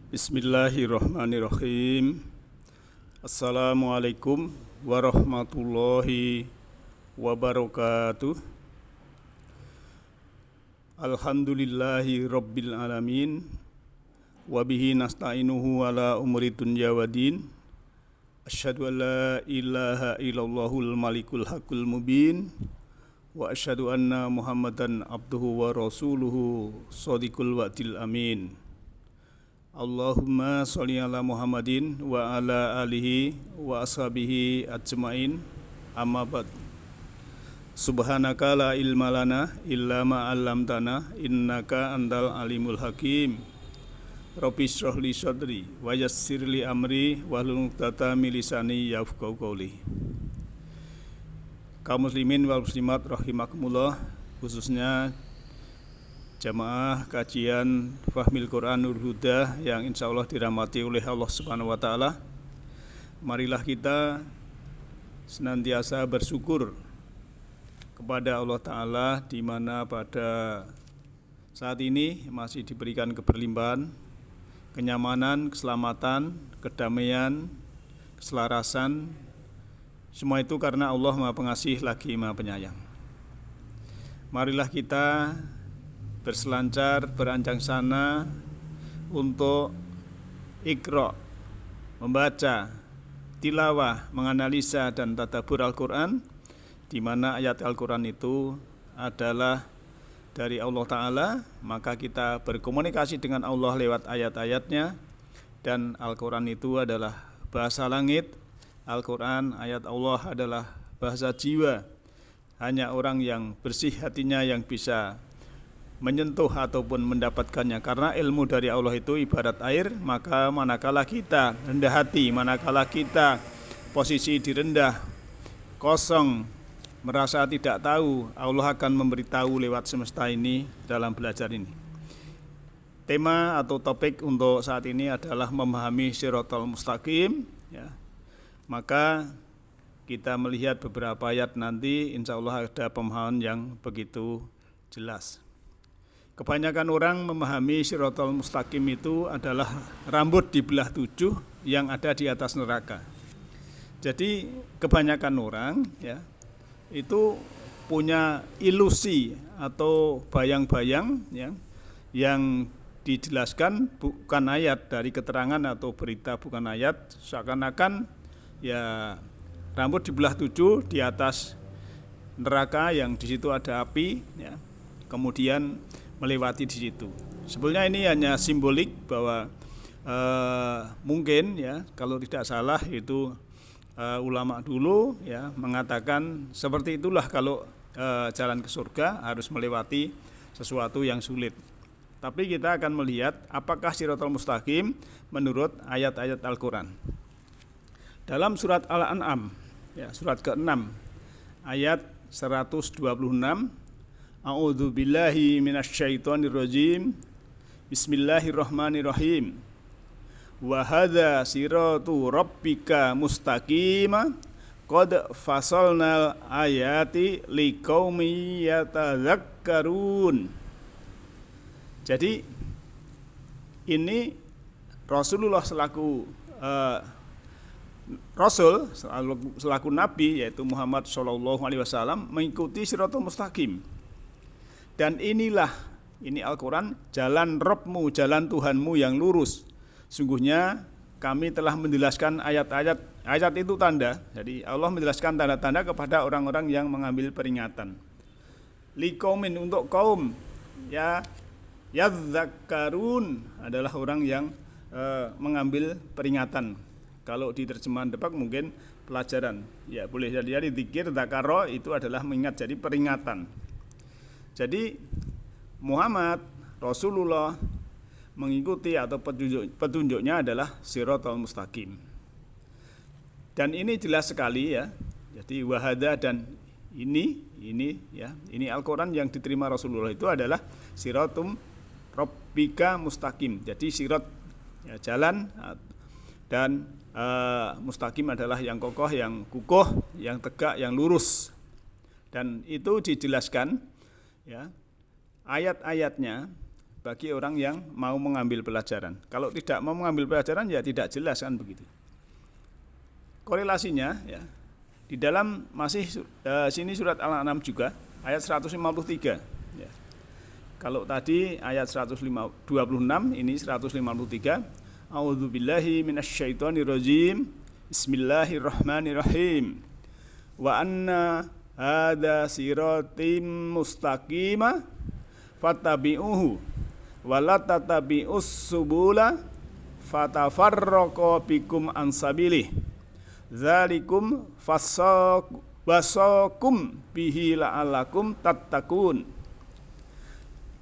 Bismillahirrahmanirrahim. Assalamualaikum warahmatullahi wabarakatuh. Alhamdulillahi rabbil alamin. Wabihi nasta'inuhu ala umuri dunya waddin. Asyhadu an la ilaha illallahul malikul haqqul mubin. Wa asyhadu anna Muhammadan abduhu wa rasuluhu shadiqul wa'dil amin. Allahumma sholli ala Muhammadin wa ala alihi wa ashabihi ajmain. Amma ba'd. Subhanaka la ilma lana illa ma 'allamtana innaka antal alimul hakim. Rabbi shrah li sadri wa yassir li amri wahlul 'uqdatam min lisani yafqahu qawli. Kaum muslimin wal muslimat rahimakumullah, khususnya jamaah kajian Fahmil Quran Nur Huda yang insya Allah dirahmati oleh Allah Subhanahu wa Ta'ala. Marilah kita senantiasa bersyukur kepada Allah Ta'ala, di mana pada saat ini masih diberikan keberlimpahan, kenyamanan, keselamatan, kedamaian, keselarasan. Semua itu karena Allah Maha Pengasih lagi Maha Penyayang. Marilah kita berselancar, beranjang sana untuk iqra, membaca, tilawah, menganalisa dan tadabbur Al-Quran, di mana ayat Al-Quran itu adalah dari Allah Ta'ala. Maka kita berkomunikasi dengan Allah lewat ayat-ayatnya, dan Al-Quran itu adalah bahasa langit. Al-Quran, ayat Allah adalah bahasa jiwa. Hanya orang yang bersih hatinya yang bisa menyentuh ataupun mendapatkannya, karena ilmu dari Allah itu ibarat air. Maka manakala kita rendah hati, manakala kita posisi direndah, kosong, merasa tidak tahu, Allah akan memberitahu lewat semesta ini dalam belajar ini. Tema atau topik untuk saat ini adalah memahami Shiratal Mustaqim, ya. Maka kita melihat beberapa ayat nanti, insya Allah ada pemahaman yang begitu jelas. Kebanyakan orang memahami Shiratal Mustaqim itu adalah rambut dibelah 7 yang ada di atas neraka. Jadi kebanyakan orang, ya, itu punya ilusi atau bayang-bayang, ya, yang dijelaskan bukan ayat, dari keterangan atau berita bukan ayat, seakan-akan ya rambut dibelah 7 di atas neraka yang di situ ada api, ya, kemudian melewati di situ. Sebenarnya ini hanya simbolik bahwa mungkin, ya, kalau tidak salah itu ulama dulu, ya, mengatakan seperti itulah, kalau jalan ke surga harus melewati sesuatu yang sulit. Tapi kita akan melihat apakah Shiratal Mustaqim menurut ayat-ayat Al-Quran. Dalam surat Al-An'am, ya, surat ke-6 ayat 126, A'udzu billahi minasyaitonir rajim. Bismillahirrahmanirrahim. Wa hadza siratu rabbika mustaqima qad fasalnal ayati liqaumi yatadzakkarun. Jadi ini Rasulullah selaku Rasul, selaku Nabi, yaitu Muhammad SAW, mengikuti Shiratal Mustaqim. Dan inilah, ini Al-Quran, jalan Rabbmu, jalan Tuhanmu yang lurus. Sungguhnya kami telah menjelaskan ayat-ayat, ayat itu tanda. Jadi Allah menjelaskan tanda-tanda kepada orang-orang yang mengambil peringatan. Liqaumin, untuk kaum, ya, yadzakkarun adalah orang yang mengambil peringatan. Kalau di terjemahan Depak mungkin pelajaran. Ya, boleh jadi zikir, dzakaro itu adalah mengingat, jadi peringatan. Jadi Muhammad Rasulullah mengikuti atau petunjuknya adalah Shiratal Mustaqim. Dan ini jelas sekali, ya. Jadi wahada dan ini ya, ini Al-Qur'an yang diterima Rasulullah itu adalah Shiratum Rabbika Mustaqim. Jadi sirat, ya, jalan, dan mustaqim adalah yang kokoh, yang kukuh, yang tegak, yang lurus. Dan itu dijelaskan, ya, ayat-ayatnya bagi orang yang mau mengambil pelajaran. Kalau tidak mau mengambil pelajaran ya tidak jelas kan begitu. Korelasinya ya di dalam masih sini surat Al-An'am juga ayat 153 ya. Kalau tadi ayat 126 ini 153. A'udzubillahi minasyaitonirrajim. Bismillahirrahmanirrahim. Wa anna hadza siratim mustaqima fattabi'uhu wa la tattabi'us subula fatafarraqa bikum an sabilih. Dzalikum wasakum bihi la'allakum tattaqun.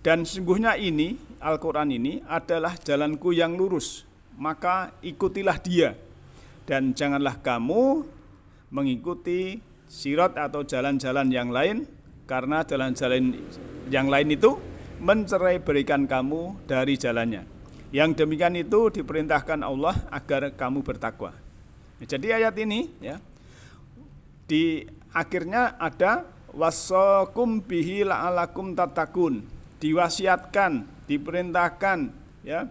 Dan sesungguhnya ini Al-Quran ini adalah jalanku yang lurus, maka ikutilah dia. Dan janganlah kamu mengikuti sirat atau jalan-jalan yang lain, karena jalan-jalan yang lain itu mencerai berikan kamu dari jalannya. Yang demikian itu diperintahkan Allah agar kamu bertakwa. Jadi ayat ini ya di akhirnya ada wasakum bihi la'alakum tattaqun, diwasiatkan, diperintahkan ya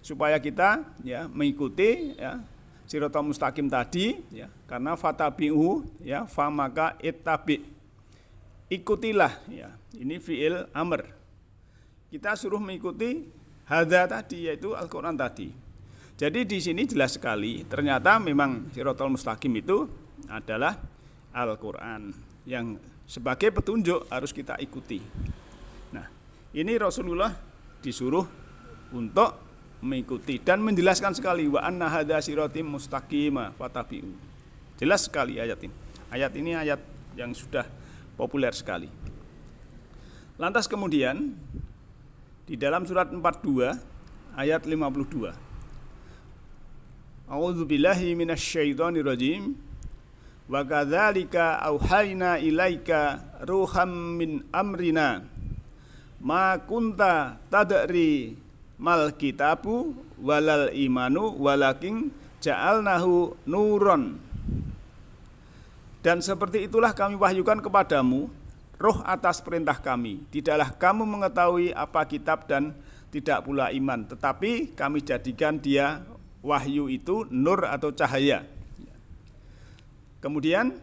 supaya kita ya mengikuti ya siratal mustaqim tadi ya, karena fatabi'u ya fa maka ittabi, ikutilah ya, ini fi'il amr. Kita suruh mengikuti hadza tadi, yaitu Al-Qur'an tadi. Jadi di sini jelas sekali ternyata memang siratal mustaqim itu adalah Al-Qur'an yang sebagai petunjuk harus kita ikuti. Nah, ini Rasulullah disuruh untuk mengikuti dan menjelaskan sekali wa anna hadza siratim mustaqima fatabi'u. Jelas sekali ayat ini. Ayat ini ayat yang sudah populer sekali. Lantas kemudian di dalam surat 42 ayat 52. A'udzubillahi minasyaitonirrajim. Wa kadzalika auhayna ilaika ruham min amrina ma kunta tadri mal kitabu walal imanu walakin ja'alnahu nuron. Dan seperti itulah kami wahyukan kepadamu roh atas perintah kami. Tidaklah kamu mengetahui apa kitab dan tidak pula iman, tetapi kami jadikan dia wahyu itu nur atau cahaya. Kemudian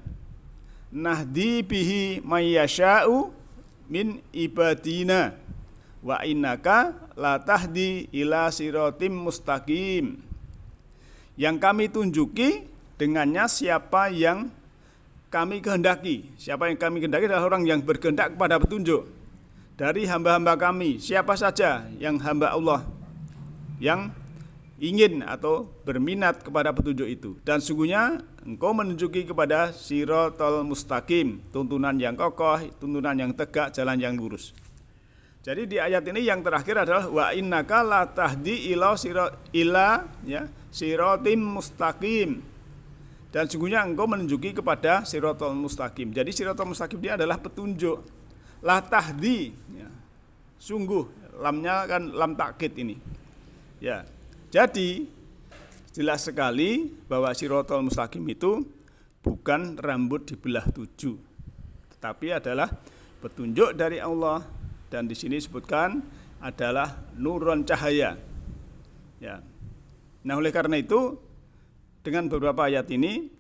nahdi bihi mayyasha'u min ibadina wa innaka la tahdi ila siratim mustaqim. Yang kami tunjuki dengannya siapa yang kami kehendaki. Siapa yang kami kehendaki adalah orang yang berkehendak kepada petunjuk dari hamba-hamba kami. Siapa saja yang hamba Allah yang ingin atau berminat kepada petunjuk itu. Dan sungguhnya engkau menunjuki kepada siratal mustaqim, tuntunan yang kokoh, tuntunan yang tegak, jalan yang lurus. Jadi di ayat ini yang terakhir adalah wa innaka la tahdi ila siratim mustaqim. Dan sungguhnya engkau menunjuki kepada siratal mustaqim. Jadi siratal mustaqim dia adalah petunjuk. La tahdi ya. Sungguh lamnya kan lam takkid ini. Ya. Jadi jelas sekali bahwa siratal mustaqim itu bukan rambut dibelah 7, tetapi adalah petunjuk dari Allah, dan di sini disebutkan adalah nuron cahaya. Ya. Nah, oleh karena itu dengan beberapa ayat ini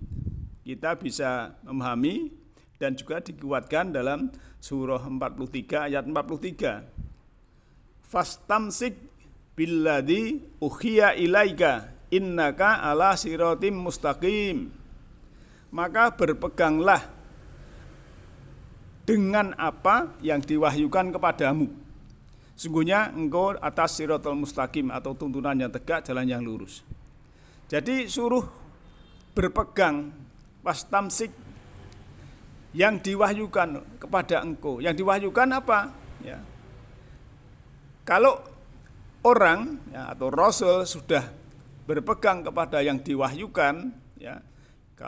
kita bisa memahami dan juga dikuatkan dalam surah 43 ayat 43. Fastamsik billadzi ukhiya ilaika innaka ala siratim mustaqim. Maka berpeganglah dengan apa yang diwahyukan kepadamu. Sungguhnya engkau atas siratal mustaqim atau tuntunan yang tegak, jalan yang lurus. Jadi suruh berpegang wastamsik yang diwahyukan kepada engkau. Yang diwahyukan apa? Ya. Kalau orang ya, atau Rasul sudah berpegang kepada yang diwahyukan ya,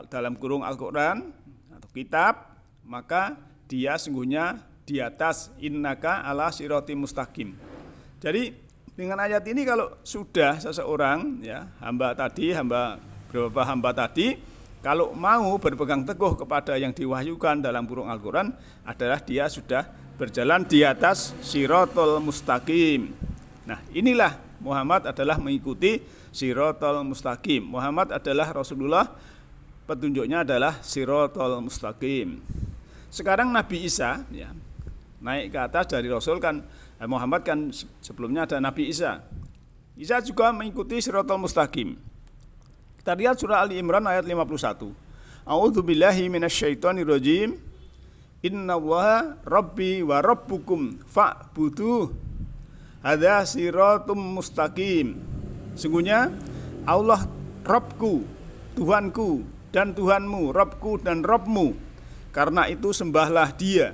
dalam kurung Al-Quran atau kitab, maka dia sungguhnya di atas innaka ala siratim mustaqim. Jadi dengan ayat ini kalau sudah seseorang ya, beberapa hamba tadi kalau mau berpegang teguh kepada yang diwahyukan dalam kurung Al-Quran adalah dia sudah berjalan di atas siratul mustaqim. Nah, inilah Muhammad adalah mengikuti Shiratal Mustaqim. Muhammad adalah Rasulullah, petunjuknya adalah Shiratal Mustaqim. Sekarang Nabi Isa ya, naik ke atas dari Rasul kan, Muhammad kan sebelumnya ada Nabi Isa. Isa juga mengikuti Shiratal Mustaqim. Kita lihat surah Ali Imran ayat 51. A'udzubillahi minasyaitonirrajim. Innallaha rabbi wa rabbukum fa'buduh. Hadza siratum mustaqim. Sungguhnya Allah Rabbku, Tuhanku dan Tuhanmu, Rabbku dan Rabbmu. Karena itu sembahlah Dia.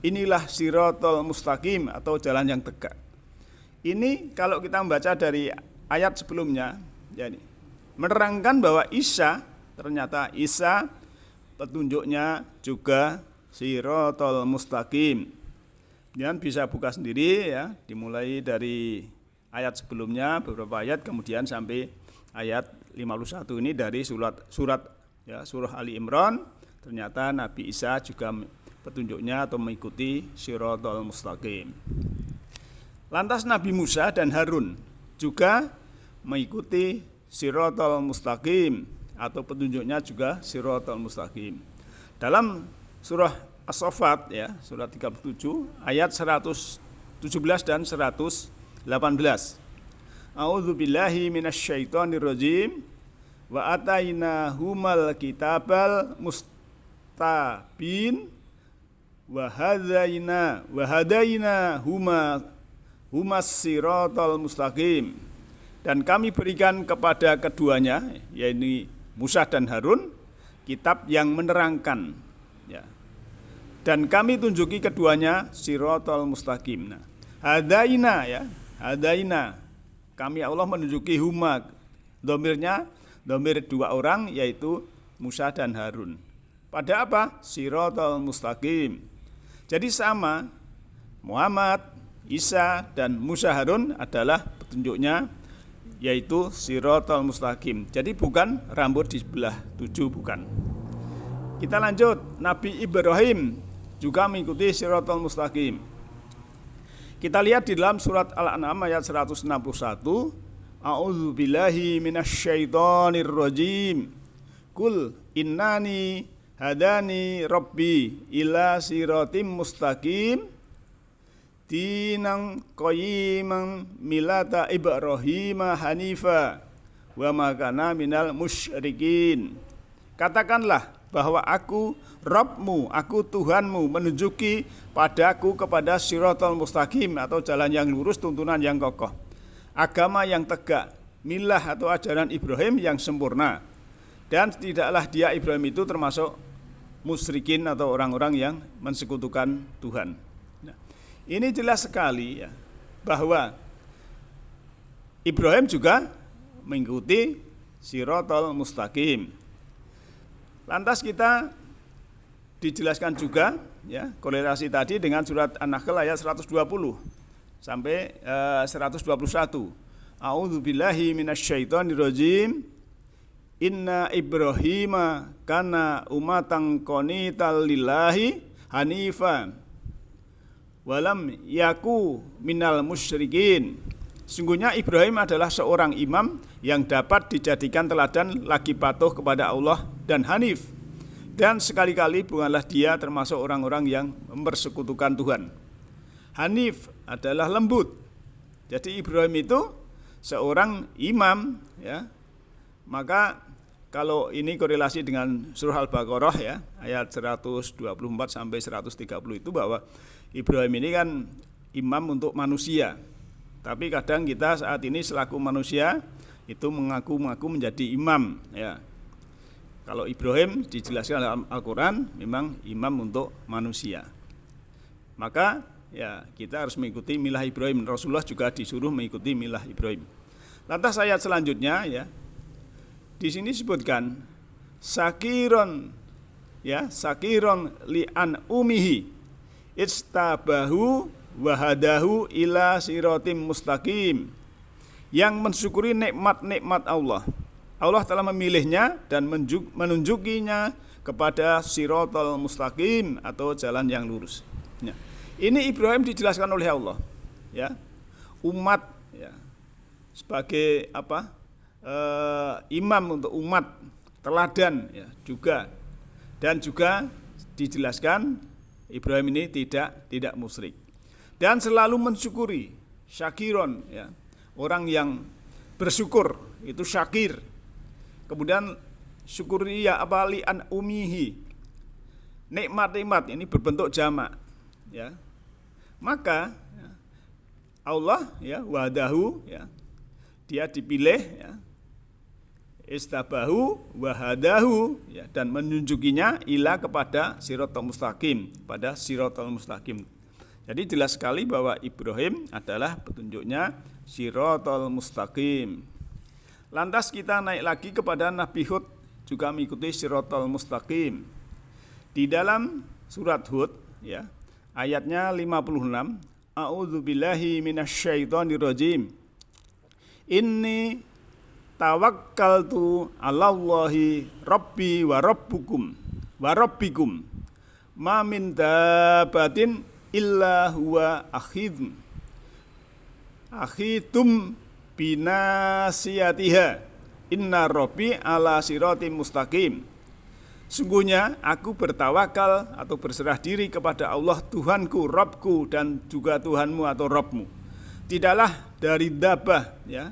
Inilah siratal mustaqim atau jalan yang tegak. Ini kalau kita membaca dari ayat sebelumnya, jadi menerangkan bahwa Isa, ternyata Isa petunjuknya juga siratal mustaqim. Kemudian bisa buka sendiri ya, dimulai dari ayat sebelumnya beberapa ayat kemudian sampai ayat 51 ini dari surah Ali Imran. Ternyata Nabi Isa juga petunjuknya atau mengikuti siratal mustaqim. Lantas Nabi Musa dan Harun juga mengikuti siratal mustaqim atau petunjuknya juga siratal mustaqim. Dalam surah As-Saffat ya, surah 37 ayat 117 dan 118. A'udzubillahi minasyaitonirrajim wa atainahumal kitabal mustabin wa hadaina humas siratal mustaqim. Dan kami berikan kepada keduanya, yaitu Musa dan Harun, kitab yang menerangkan ya. Dan kami tunjuki keduanya siratal mustaqim. Nah, hadaina ya, hadaina. Kami Allah menunjuki huma. Dhamir dua orang yaitu Musa dan Harun. Pada apa? Siratal mustaqim. Jadi sama Muhammad, Isa dan Musa Harun adalah petunjuknya yaitu siratal mustaqim. Jadi bukan rambut di sebelah 7, bukan. Kita lanjut, Nabi Ibrahim juga mengikuti siratal mustaqim. Kita lihat di dalam surat Al-An'am ayat 161. A'udzubillahi minasyaitonirrajim. Qul innani hadani rabbi ila siratim mustaqim dinang qayyiman milata Ibrahim hanifa wa ma kana minal musyrikin. Katakanlah bahwa aku Rabbmu, aku Tuhanmu, menunjuki padaku kepada siratal mustaqim atau jalan yang lurus, tuntunan yang kokoh, agama yang tegak, milah atau ajaran Ibrahim yang sempurna. Dan tidaklah dia Ibrahim itu termasuk musyrikin atau orang-orang yang mensekutukan Tuhan. Nah, ini jelas sekali ya, bahwa Ibrahim juga mengikuti siratal mustaqim. Lantas kita dijelaskan juga ya, korelasi tadi dengan surat An-Nahl ayat 120 sampai 121. A'udzubillahi minasyaitonirrajim. Inna Ibrahima kana umatan qanital lillahi hanifan walam yaku minal musyrikin. Sungguhnya Ibrahim adalah seorang imam yang dapat dijadikan teladan lagi patuh kepada Allah dan hanif. Dan sekali-kali bukanlah dia termasuk orang-orang yang mempersekutukan Tuhan. Hanif adalah lembut. Jadi Ibrahim itu seorang imam ya. Maka kalau ini korelasi dengan surah Al-Baqarah ya, ayat 124 sampai 130 itu bahwa Ibrahim ini kan imam untuk manusia. Tapi kadang kita saat ini selaku manusia itu mengaku menjadi imam ya. Kalau Ibrahim dijelaskan dalam Al-Quran memang imam untuk manusia. Maka ya kita harus mengikuti milah Ibrahim. Rasulullah juga disuruh mengikuti milah Ibrahim. Lantas ayat selanjutnya ya, di sini disebutkan sakiron ya, sakiron li'an umihi istabahu wahadahu ila siratim mustaqim, yang mensyukuri nikmat-nikmat Allah. Allah telah memilihnya dan menunjukinya kepada siratal mustaqim atau jalan yang lurus. Nah, ini Ibrahim dijelaskan oleh Allah ya. Umat ya, sebagai imam untuk umat, teladan ya juga. Dan juga dijelaskan Ibrahim ini tidak musyrik dan selalu mensyukuri, syakiron ya, orang yang bersyukur itu syakir. Kemudian syukuriya li an umihi, nikmat-nikmat ini berbentuk jamak ya. Maka ya, Allah ya wahdahu ya, dia dipilih ya, istabahu wahadahu ya, dan menunjukinya ila kepada siratal mustaqim, pada siratal mustaqim. Jadi jelas sekali bahwa Ibrahim adalah petunjuknya siratal mustaqim. Lantas kita naik lagi kepada Nabi Hud, juga mengikuti siratal mustaqim. Di dalam surat Hud ya, ayatnya 56, a'udzubillahi minasyaitonirrajim. Inni tawakkaltu 'alallahi rabbi wa rabbukum wa rabbikum ma min dabbatin illa huwa akhidum binasiyatiha inna rabbi ala siratim mustaqim. Sungguhnya aku bertawakal atau berserah diri kepada Allah Tuhanku, Rabbku, dan juga Tuhanmu atau Rabbmu. Tidaklah dari dabah ya.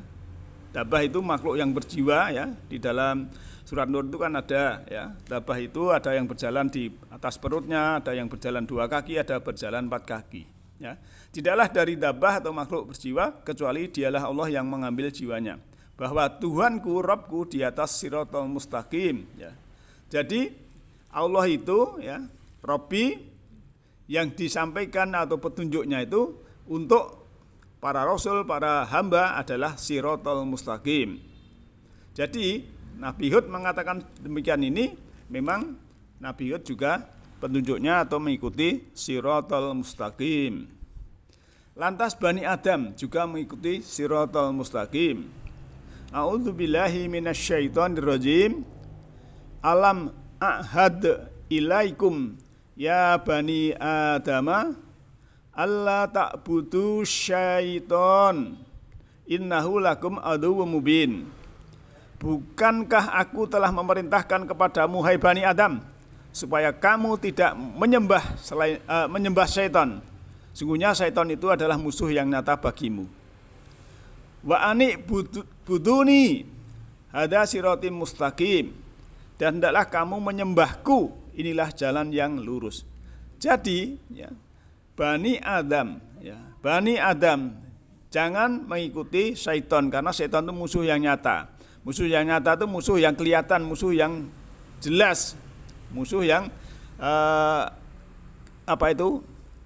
Dabah itu makhluk yang berjiwa ya. Di dalam surat Nur itu kan ada ya. Dabah itu ada yang berjalan di atas perutnya, ada yang berjalan 2 kaki, ada berjalan 4 kaki ya. Tidaklah dari dabah atau makhluk berjiwa kecuali dialah Allah yang mengambil jiwanya. Bahwa Tuhanku, Rabbku di atas siratal mustaqim ya. Jadi Allah itu ya, Rabbi, yang disampaikan atau petunjuknya itu untuk para rasul, para hamba adalah siratal mustaqim. Jadi Nabi Hud mengatakan demikian ini, memang Nabi Hud juga petunjuknya atau mengikuti siratal mustaqim. Lantas Bani Adam juga mengikuti siratal mustaqim. A'udzubillahi minasyaitonirrajim. Alam ahad ilaikum ya Bani Adama alla ta'budu syaiton innahu lakum aduwwum mubin. Bukankah aku telah memerintahkan kepadamu hai Bani Adam supaya kamu tidak menyembah syaitan. Sungguhnya syaitan itu adalah musuh yang nyata bagimu. Wa ani buduni hada siratim mustaqim. Dan hendaklah kamu menyembahku, inilah jalan yang lurus. Jadi ya, Bani Adam jangan mengikuti syaitan, karena syaitan itu musuh yang nyata. Musuh yang nyata itu musuh yang kelihatan, musuh yang jelas, musuh yang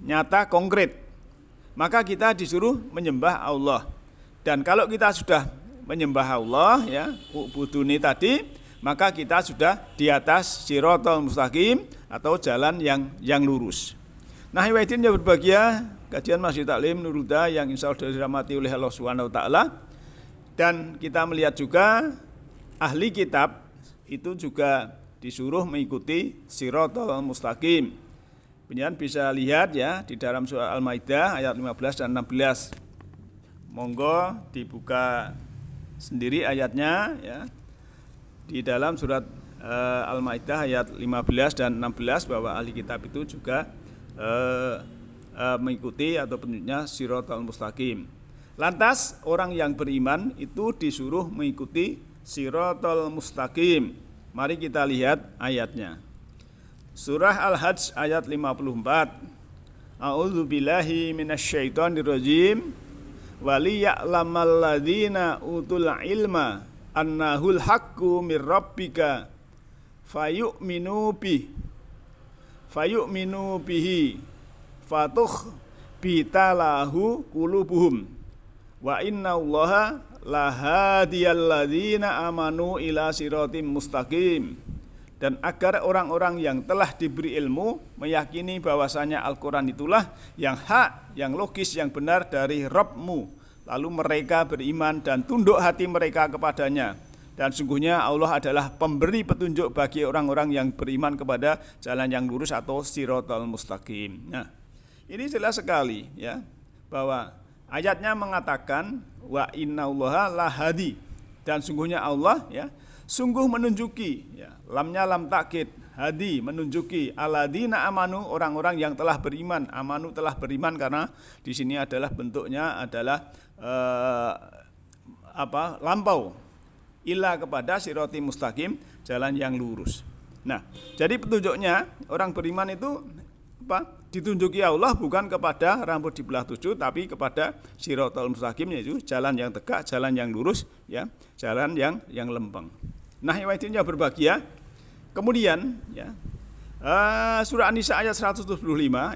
nyata, konkret. Maka kita disuruh menyembah Allah. Dan kalau kita sudah menyembah Allah ya, ubuduni tadi, maka kita sudah di atas siratal mustaqim atau jalan yang lurus. Nah, hadirin yang berbahagia, kajian Masjid Taklim Nurul Huda yang insya Allah dirahmati oleh Allah Subhanahu wa taala. Dan kita melihat juga ahli kitab itu juga disuruh mengikuti siratal mustaqim. Penjelasan bisa lihat ya di dalam surah Al-Maidah ayat 15 dan 16. Monggo dibuka sendiri ayatnya ya. Di dalam surat Al-Maidah ayat 15 dan 16 bahwa ahli kitab itu juga mengikuti atau petunjuknya siratal mustaqim. Lantas orang yang beriman itu disuruh mengikuti siratal mustaqim. Mari kita lihat ayatnya. Surah Al-Hajj ayat 54. A'udzubillahi minasyaitonirrajim. Waliya'lamal ladzina utul ilma annahul haqqu mir rabbika fayu'minu bihi fatuh bitalahu qulubuhum wa innallaha lahadiyal ladzina amanu ila siratim mustaqim. Dan agar orang-orang yang telah diberi ilmu meyakini bahwasanya Al-Quran itulah yang hak, yang logis, yang benar dari Rabbmu. Lalu mereka beriman dan tunduk hati mereka kepadanya. Dan sungguhnya Allah adalah pemberi petunjuk bagi orang-orang yang beriman kepada jalan yang lurus atau siratal mustaqim. Nah, ini jelas sekali ya, bahwa ayatnya mengatakan wa innallaha lahadi, dan sungguhnya Allah ya sungguh menunjuki ya, lamnya lam takkid, hadi menunjuki, aladina amanu orang-orang yang telah beriman, amanu telah beriman karena di sini adalah bentuknya adalah lampau, ila kepada siroti mustaqim, jalan yang lurus. Nah, jadi petunjuknya orang beriman itu ditunjuki Allah bukan kepada rambut di belah 7, tapi kepada sirotol mustaqim, yaitu jalan yang tegak, jalan yang lurus ya, jalan yang lempeng. Nah, yang berbahagia. Kemudian ya, surah An-Nisa ayat 175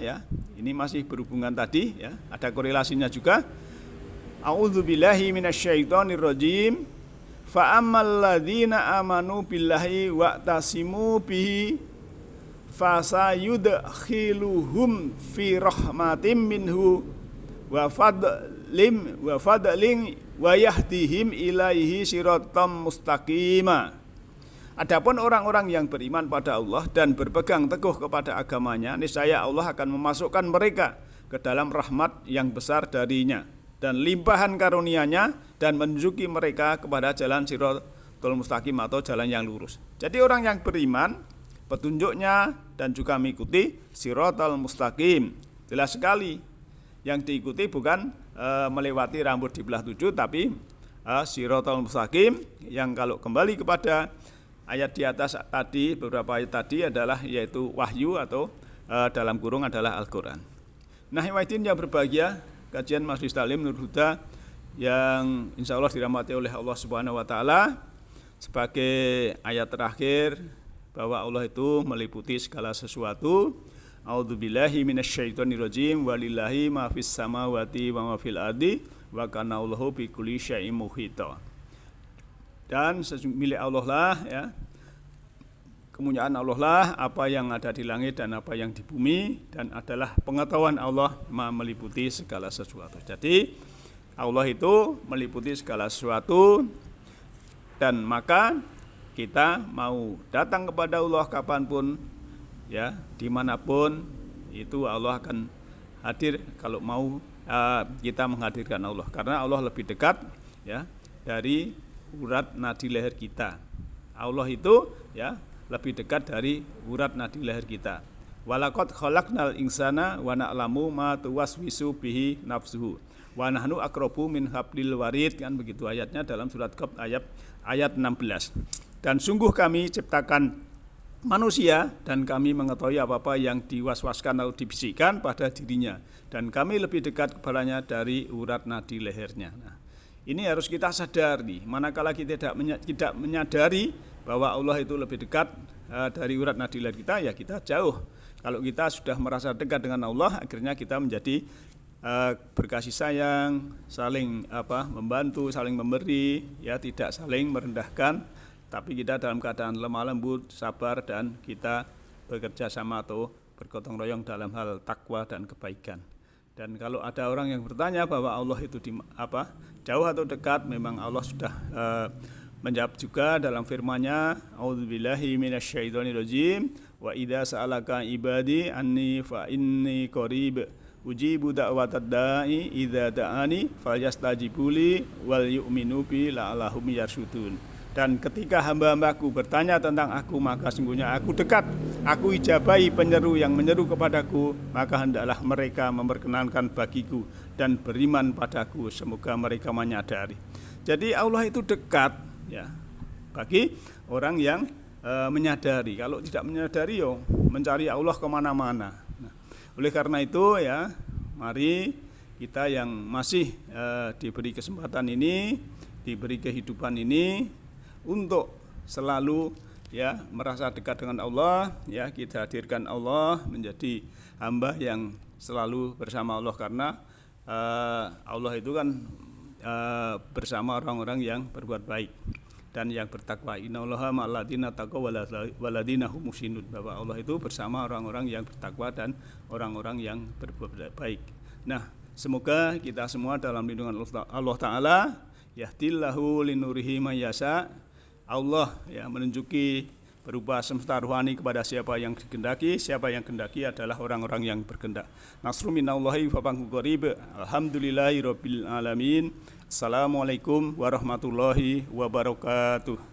ya, ini masih berhubungan tadi ya, ada korelasinya juga. A'udzubillahi minasyaitonirrajim. Fa ammal ladzina amanu billahi wa'tasimu bihi fasayudkhiluhum fi rahmatim minhu wa fadlim wa yahdihim ilaihi siratam mustaqima. Adapun orang-orang yang beriman pada Allah dan berpegang teguh kepada agamanya, niscaya Allah akan memasukkan mereka ke dalam rahmat yang besar darinya dan limpahan karunia-Nya, dan menunjuki mereka kepada jalan siratal mustaqim atau jalan yang lurus. Jadi orang yang beriman petunjuknya dan juga mengikuti siratal mustaqim. Jelas sekali yang diikuti bukan melewati rambut di belah 7, tapi siratal mustaqim yang kalau kembali kepada ayat di atas tadi, beberapa ayat tadi adalah yaitu wahyu atau dalam kurung adalah Al-Quran. Nah, yang berbahagia, kajian Majelis Taklim Nur Huda yang insya Allah dirahmati oleh Allah Subhanahu Wa Taala, sebagai ayat terakhir bahwa Allah itu meliputi segala sesuatu. A'udzubillahi minasyaitonirrajim, walillahi ma fis samawati wa ma fil ardi wa kana Allahu bikulli syai'in muhita. Dan milik Allah lah ya, kemuliaan Allah lah apa yang ada di langit dan apa yang di bumi, dan adalah pengetahuan Allah meliputi segala sesuatu. Jadi Allah itu meliputi segala sesuatu, dan maka kita mau datang kepada Allah kapanpun ya, dimanapun itu Allah akan hadir kalau mau kita menghadirkan Allah, karena Allah lebih dekat ya dari urat nadi leher kita. Allah itu ya lebih dekat dari urat nadi leher kita. Walaqad khalaqnal insana wa na'lamu ma tuwaswisu bihi nafsuhu wa nahnu aqrabu min hablil warid, kan begitu ayatnya dalam surat Qaf ayat 16. Dan sungguh kami ciptakan manusia dan kami mengetahui apa-apa yang diwaswaskan atau dibisikkan pada dirinya, dan kami lebih dekat kepadanya dari urat nadi lehernya. Nah, ini harus kita sadari. Manakala kita tidak menyadari bahwa Allah itu lebih dekat dari urat nadi leher kita, ya kita jauh. Kalau kita sudah merasa dekat dengan Allah, akhirnya kita menjadi berkasih sayang, saling membantu, saling memberi, ya tidak saling merendahkan, tapi kita dalam keadaan lemah lembut, sabar, dan kita bekerja sama atau bergotong royong dalam hal takwa dan kebaikan. Dan kalau ada orang yang bertanya bahwa Allah itu jauh atau dekat, memang Allah sudah menjawab juga dalam firman-Nya, A'udzubillahi minasyaitonirrajim, wa idza sa'alaka ibadi anni fa inni qarib ujibu da'watad da'i idza da'ani falyastajibuli wal yu'minu bi la'allahum yarsyudun. Dan ketika hamba-hambaku bertanya tentang aku, maka sungguhnya aku dekat, aku ijabahi penyeru yang menyeru kepadaku, maka hendaklah mereka memperkenankan bagiku dan beriman padaku, semoga mereka menyadari. Jadi Allah itu dekat ya bagi orang yang menyadari. Kalau tidak menyadari, mencari Allah kemana-mana. Nah, oleh karena itu ya, mari kita yang masih diberi kesempatan ini, diberi kehidupan ini, untuk selalu ya merasa dekat dengan Allah, ya kita hadirkan Allah menjadi hamba yang selalu bersama Allah, karena Allah itu kan bersama orang-orang yang berbuat baik dan yang bertakwa. Innallaha ma'al ladzina taqaw wal ladzina hum muhsinun, bahwa Allah itu bersama orang-orang yang bertakwa dan orang-orang yang berbuat baik. Nah, semoga kita semua dalam lindungan Allah Ta'ala, yahdillahu linurihi may yasha. Allah ya menunjuki berupa semesta rohani kepada siapa yang dikehendaki. Siapa yang kehendaki adalah orang-orang yang berkehendak. Nasrun minallahi wa fathu qarib. Alhamdulillahirabbil alamin. Assalamualaikum warahmatullahi wabarakatuh.